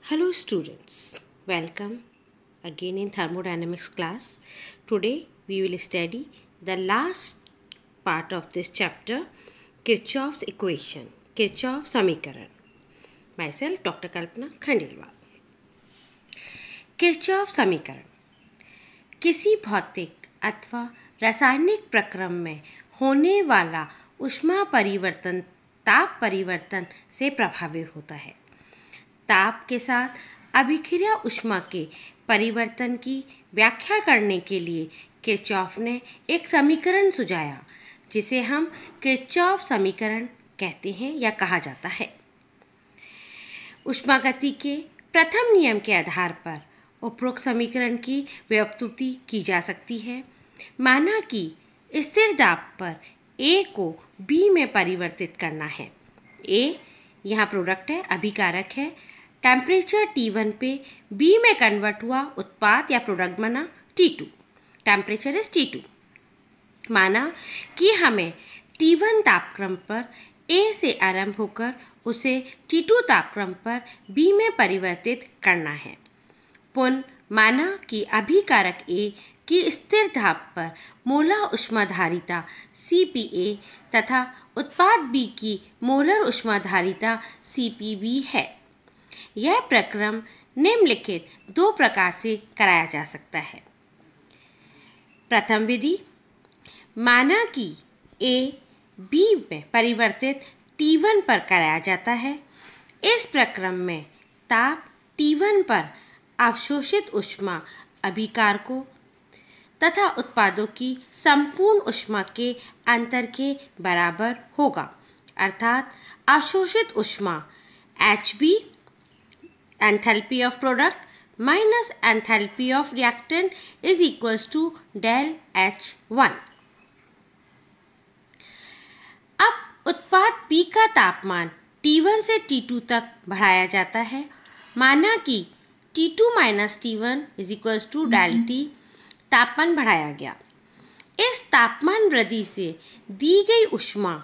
Hello students, welcome again in thermodynamics class. Today we will study the last part of this chapter, Kirchhoff's equation, Kirchhoff समीकरण. Myself Dr. Kalpana Khandelwal. Kirchhoff समीकरण किसी भौतिक अथवा रासायनिक प्रक्रम में होने वाला ऊष्मा परिवर्तन ताप परिवर्तन से प्रभावित होता है. ताप के साथ अभिक्रिया ऊष्मा के परिवर्तन की व्याख्या करने के लिए किरचॉफ ने एक समीकरण सुझाया जिसे हम किरचॉफ समीकरण कहते हैं या कहा जाता है. ऊष्मागति के प्रथम नियम के आधार पर उपरोक्त समीकरण की व्युत्पत्ति की जा सकती है. माना कि स्थिर दाब पर A को B में परिवर्तित करना है. A यहाँ प्रोडक्ट है, अभिकारक है. टेम्परेचर T1 पे B में कन्वर्ट हुआ उत्पाद या प्रोडक्ट बना T2. Temperature is T2. माना कि हमें T1 तापक्रम पर A से आरंभ होकर उसे T2 तापक्रम पर B में परिवर्तित करना है. पुनः माना कि अभिकारक A की स्थिर दाब पर मोलर ऊष्माधारिता CPA तथा उत्पाद B की मोलर ऊष्माधारिता CPB है. यह प्रक्रम निम्नलिखित दो प्रकार से कराया जा सकता है. प्रथम विधि, माना कि A B में परिवर्तित T1 पर कराया जाता है. इस प्रक्रम में ताप T1 पर अवशोषित ऊष्मा अभिकारकों तथा उत्पादों की संपूर्ण ऊष्मा के अंतर के बराबर होगा. अर्थात अवशोषित ऊष्मा HB enthalpy of product minus enthalpy of reactant is equals to del H1. अब उत्पाद B का तापमान T1 से T2 तक बढ़ाया जाता है. माना कि T2 minus T1 is equals to del T तापमान बढ़ाया गया. इस तापमान वृद्धि से दी गई ऊष्मा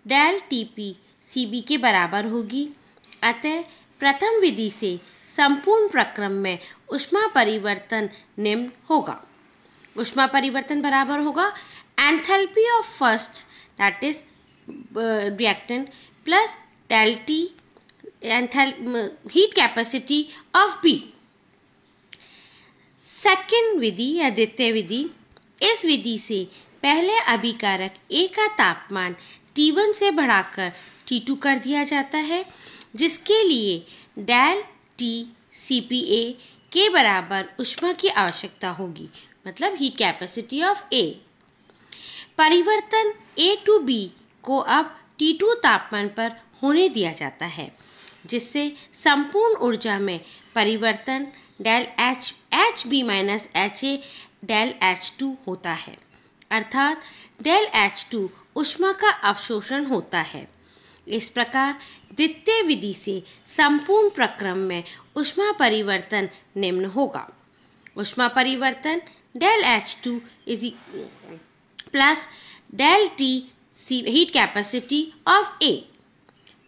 डेल TP CB के बराबर होगी. अतः प्रथम विधि से संपूर्ण प्रक्रम में ऊष्मा परिवर्तन निम्न होगा. ऊष्मा परिवर्तन बराबर होगा enthalpy of first that is reactant plus del T heat capacity of B. Second विधि या द्वितीय विधि, इस विधि से पहले अभिकारक A का तापमान T1 से बढ़ाकर T2 कर दिया जाता है, जिसके लिए डेल T CPA के बराबर ऊष्मा की आवश्यकता होगी, मतलब हीट कैपेसिटी ऑफ A. परिवर्तन A to B को अब T2 तापमान पर होने दिया जाता है, जिससे संपूर्ण ऊर्जा में परिवर्तन del HB minus HA del H2 होता है. अर्थात डेल H2 ऊष्मा का अवशोषण होता है. इस प्रकार द्वितीय विधि से संपूर्ण प्रक्रम में ऊष्मा परिवर्तन निम्न होगा. ऊष्मा परिवर्तन del H2 is plus del T heat capacity of A.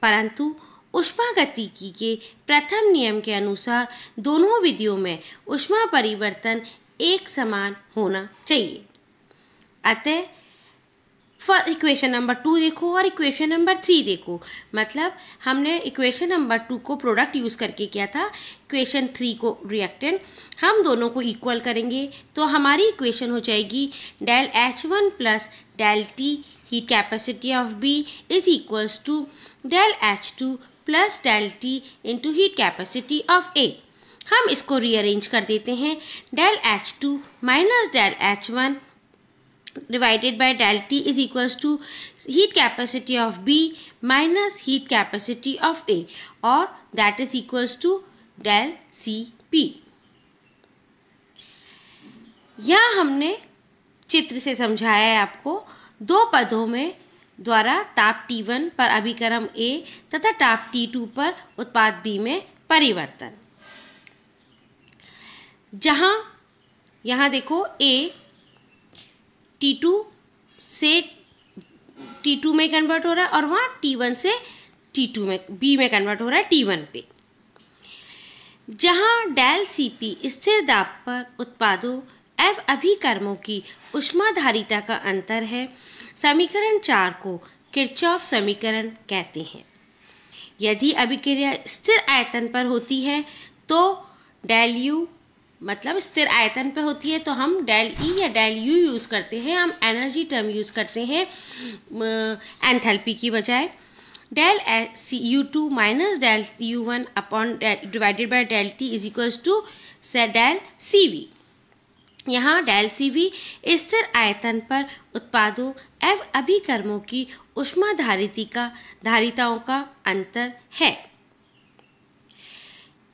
परंतु ऊष्मागतिकी के प्रथम नियम के अनुसार दोनों विधियों में ऊष्मा परिवर्तन एक समान होना चाहिए. अतः इक्वेशन नंबर 2 देखो और इक्वेशन नंबर 3 देखो. मतलब हमने इक्वेशन नंबर 2 को प्रोडक्ट यूज़ करके किया था, इक्वेशन 3 को रिएक्टेंट. हम दोनों को इक्वल करेंगे तो हमारी इक्वेशन हो जाएगी del H1 plus del T heat capacity of B is equals to del H2 plus del T into heat capacity of A. हम इसको रीअरेंज कर देते हैं. Del H2 minus del H1 divided by del T is equals to heat capacity of B minus heat capacity of A, और that is equals to del CP. यह हमने चित्र से समझाया है आपको. दो पदों में द्वारा ताप T1 पर अभिक्रम A तथा ताप T2 पर उत्पाद B में परिवर्तन. जहाँ यहाँ देखो A T2 से T2 में कन्वर्ट हो रहा है और वहाँ T1 से T2 में B में कन्वर्ट हो रहा है T1 पे. जहाँ डेल Cp स्थिर दाब पर उत्पादों एवं अभिकर्मों की ऊष्माधारिता का अंतर है, समीकरण 4 को किरचॉफ समीकरण कहते हैं। यदि अभिक्रिया स्थिर आयतन पर होती है तो डेल यू, मतलब स्थिर आयतन पर होती है तो हम डेल ई या डेल यू यूज़ करते हैं, हम एनर्जी टर्म यूज़ करते हैं एंथैल्पी की बजाय। Del U2 minus del U1 upon divided by del T is equals to del CV। यहाँ डेल CV स्थिर आयतन पर उत्पादों एवं अभिकर्मों की ऊष्माधारिताओं का अंतर है।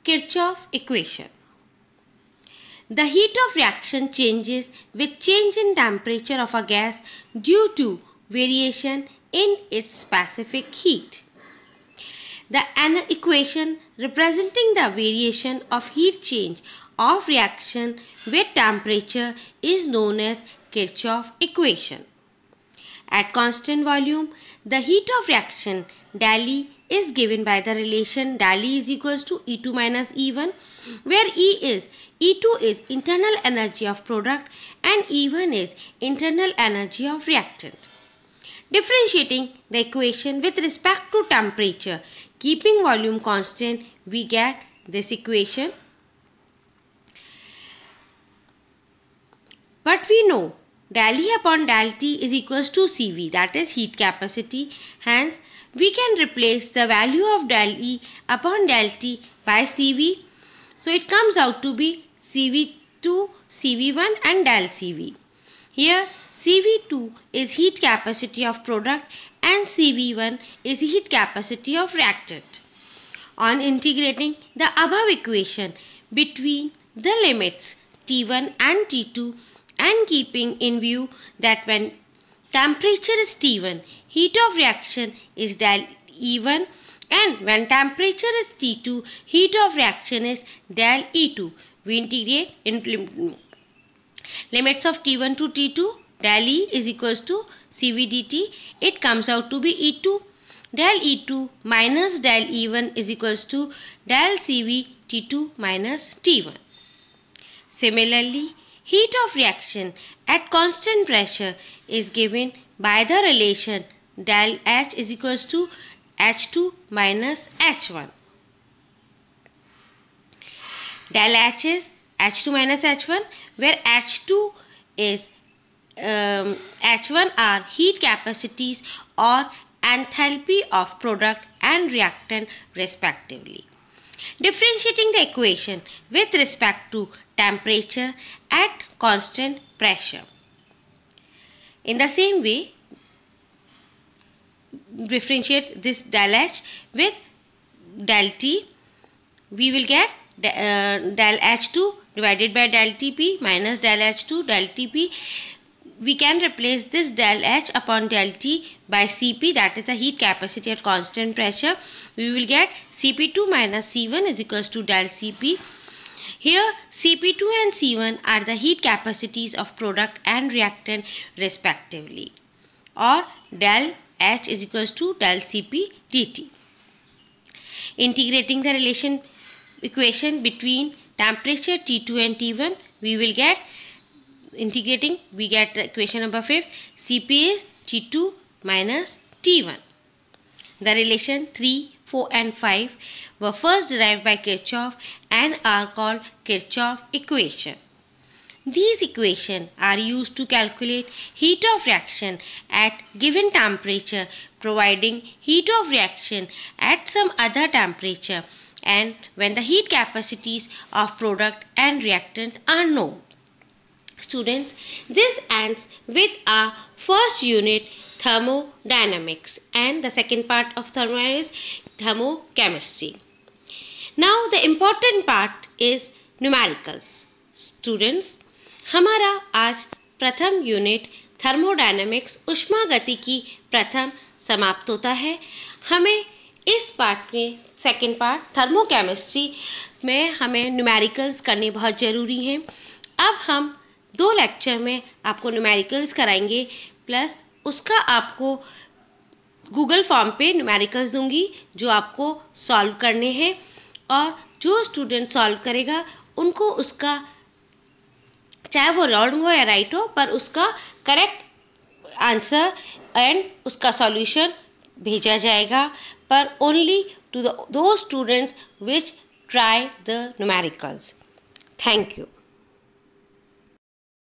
Kirchhoff equation. The heat of reaction changes with change in temperature of a gas due to variation in its specific heat. The equation representing the variation of heat change of reaction with temperature is known as Kirchhoff equation. At constant volume, the heat of reaction del E is given by the relation del E is equals to E2 minus E1, where E2 is internal energy of product and E1 is internal energy of reactant. Differentiating the equation with respect to temperature, keeping volume constant, we get this equation. But we know del E upon del T is equals to CV, that is heat capacity. Hence, we can replace the value of del E upon del T by CV. So, it comes out to be CV2, CV1 and del CV. Here, CV2 is heat capacity of product and CV1 is heat capacity of reactant. On integrating the above equation between the limits T1 and T2 and keeping in view that when temperature is T1, heat of reaction is del E1, and when temperature is T2, heat of reaction is del E2. We integrate in limits of T1 to T2, del E is equals to CV dt. It comes out to be E2. Del E2 minus del E1 is equals to del CV T2 minus T1. Similarly, heat of reaction at constant pressure is given by the relation del H is equals to H2 minus H1. Del H is H2 minus H1, where H2 is H1 are heat capacities or enthalpy of product and reactant respectively. Differentiating the equation with respect to temperature at constant pressure. In the same way, differentiate this del H with del T, we will get del H2 divided by del Tp minus del H2 del Tp. We can replace this del H upon del T by Cp, that is the heat capacity at constant pressure. We will get Cp2 minus C1 is equals to del Cp. Here Cp2 and C1 are the heat capacities of product and reactant respectively, or del H is equals to del Cp dt. Integrating the relation equation between temperature T2 and T1, we will get integrating, we get the equation number 5. Cp is T2 minus T1. The relation 3, 4 and 5 were first derived by Kirchhoff and are called Kirchhoff equation. These equations are used to calculate heat of reaction at given temperature, providing heat of reaction at some other temperature, and when the heat capacities of product and reactant are known. Students, this ends with our first unit, thermodynamics, and the second part of thermodynamics is thermochemistry. Now the important part is numericals. Students, हमारा आज प्रथम unit thermodynamics ऊष्मागतिकी प्रथम समाप्त होता है। हमें इस पार्ट में सेकंड पार्ट थर्मोकेमिस्ट्री में हमें न्यूमेरिकल्स करने बहुत ज़रूरी हैं। अब हम 2 लेक्चर में आपको न्यूमेरिकल्स कराएंगे, प्लस उसका आपको गूगल फॉर्म पे न्यूमेरिकल्स दूंगी जो आपको सॉल्व करने हैं। और जो स्टूडेंट सॉल्व करेगा उनको उसका, चाहे वो रॉन्ग हो या राइट हो, पर उसका करेक्ट आंसर एंड उसका सॉल्यूशन भेजा जाएगा, पर ओनली टू दो students which try the numericals. Thank you.